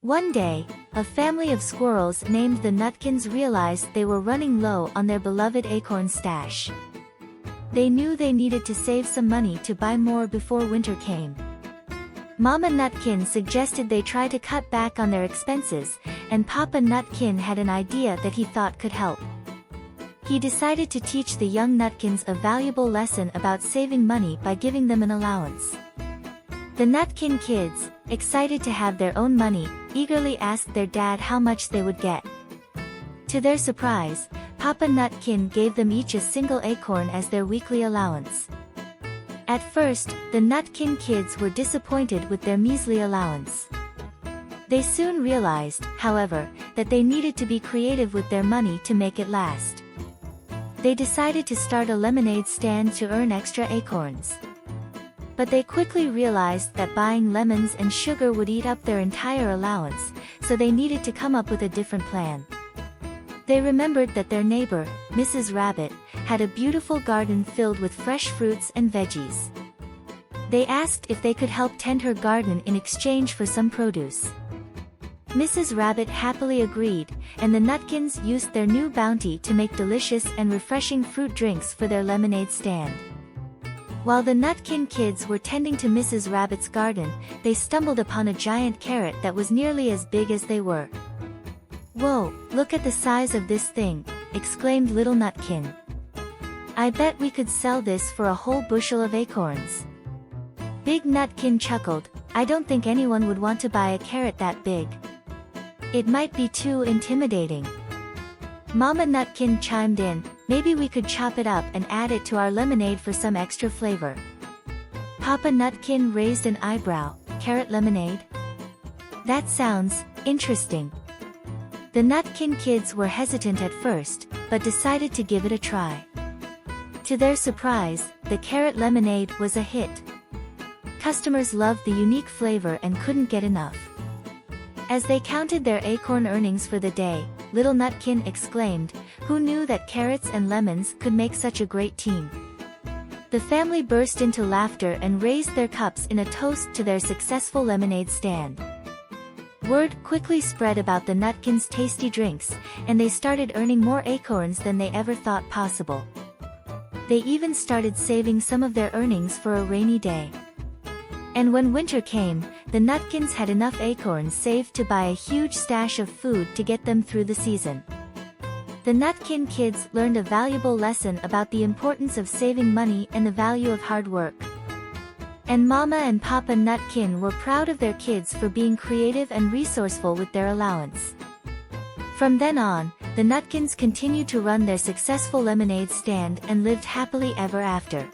One day, a family of squirrels named the Nutkins realized they were running low on their beloved acorn stash. They knew they needed to save some money to buy more before winter came. Mama Nutkin suggested they try to cut back on their expenses, and Papa Nutkin had an idea that he thought could help. He decided to teach the young Nutkins a valuable lesson about saving money by giving them an allowance. The Nutkin kids, excited to have their own money, eagerly asked their dad how much they would get. To their surprise, Papa Nutkin gave them each a single acorn as their weekly allowance. At first, the Nutkin kids were disappointed with their measly allowance. They soon realized, however, that they needed to be creative with their money to make it last. They decided to start a lemonade stand to earn extra acorns. But they quickly realized that buying lemons and sugar would eat up their entire allowance, so they needed to come up with a different plan. They remembered that their neighbor, Mrs. Rabbit, had a beautiful garden filled with fresh fruits and veggies. They asked if they could help tend her garden in exchange for some produce. Mrs. Rabbit happily agreed, and the Nutkins used their new bounty to make delicious and refreshing fruit drinks for their lemonade stand. While the Nutkin kids were tending to Mrs. Rabbit's garden, they stumbled upon a giant carrot that was nearly as big as they were. "Whoa, look at the size of this thing," exclaimed little Nutkin. "I bet we could sell this for a whole bushel of acorns." Big Nutkin chuckled, "I don't think anyone would want to buy a carrot that big. It might be too intimidating." Mama Nutkin chimed in, "Maybe we could chop it up and add it to our lemonade for some extra flavor." Papa Nutkin raised an eyebrow. "Carrot lemonade? That sounds interesting." The Nutkin kids were hesitant at first, but decided to give it a try. To their surprise, the carrot lemonade was a hit. Customers loved the unique flavor and couldn't get enough. As they counted their acorn earnings for the day, little Nutkin exclaimed, "Who knew that carrots and lemons could make such a great team?" The family burst into laughter and raised their cups in a toast to their successful lemonade stand. Word quickly spread about the Nutkins' tasty drinks, and they started earning more acorns than they ever thought possible. They even started saving some of their earnings for a rainy day. And when winter came, the Nutkins had enough acorns saved to buy a huge stash of food to get them through the season. The Nutkin kids learned a valuable lesson about the importance of saving money and the value of hard work. And Mama and Papa Nutkin were proud of their kids for being creative and resourceful with their allowance. From then on, the Nutkins continued to run their successful lemonade stand and lived happily ever after.